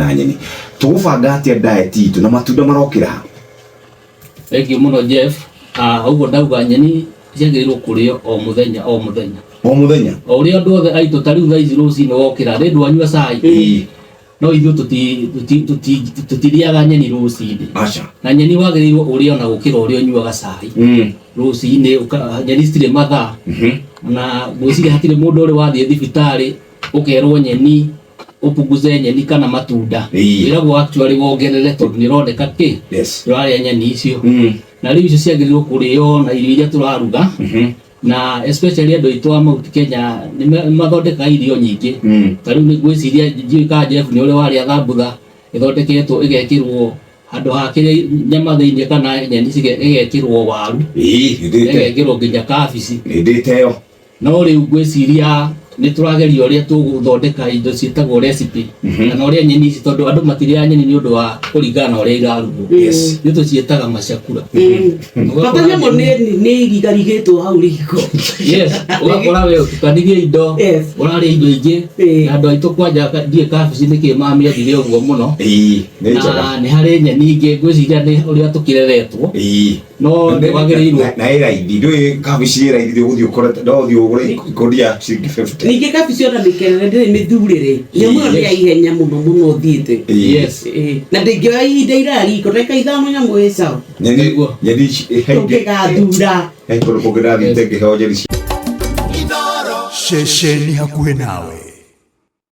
kwina nyeni tugubanga atia diet itu na matunda marokira. Thank you muno Jeff. Uguo ndauga nyeni ciagĩrĩirwo kũrĩo o mũthenya o ũrĩa andũ othe aitũ ta rĩu thaa ici rũcinĩ wokĩra nĩ ndwanyua cai no ithuĩ tũtirĩaga nyeni rũcinĩ na nyeni wagĩrĩirwo ũrĩe ona gũkĩra ũrĩa ũnyuaga cai rũcinĩ nyeni citirĩ mathaa na gwĩciria hatirĩ mũndũ ũrĩ wathiĩ thibitarĩ ũkerwo nyeni upunguze nyeni kana matunda wĩragwo actually wongerere tondũ nĩ ũroneka ũrarĩa nyeni icio na rĩu icio ciagĩrĩirwo kũrĩo na irio iria tũraruga na especially andũ aitũ a Mount Kenya nĩ mathondeka irio nyingĩ ta rĩu nĩ gwĩciria njui ka Jeff nĩ ũrĩa warĩa thambutha ĩthondeketwo ĩgekĩrwo handũ ha kĩrĩa nyama thĩinĩ kana nyeni igekĩrwo waru ĩgekĩrwo nginya kabici ndĩteyo no rĩu gwĩciria nĩ tũrageria ũrĩa tũgũthondeka indo ciĩtagwo recipe kana ũrĩa nyeni ici tondũ andũ matirĩaga nyeni nĩ ũndũ wa kũringana ũrĩa irarugwo nĩ tũciĩtaga macakura bata nyamũ nĩ irigarigĩtwo hau riko ũgakora we ũtukanirie indo ũrarĩa indo ingĩ na andũ aitũ kwanja ndiĩ kabici nĩkĩ mamĩendire ũguo mũno na nĩ harĩ nyeni ingĩ ngwĩciria nĩ ũrĩa tũkĩreretwo no nĩ wagĩrĩirwo na raithi ndũĩ kabici raithi gũthiĩ ũkorete no ũthiĩ ũgũre ikoria ciringi 50 ningĩ kabici ona mĩkerere ndĩrĩ mĩthuurĩre nyamũ ĩyo nĩ ya ihenya mũno ũthiĩte na ndĩngĩoya ihinda iraya riko ndagĩka ithano nyamũ ĩ sawa nyeni ũngĩgathura kũngĩrathiĩ ngĩheo nyeni ceceni hakuhĩ nawe.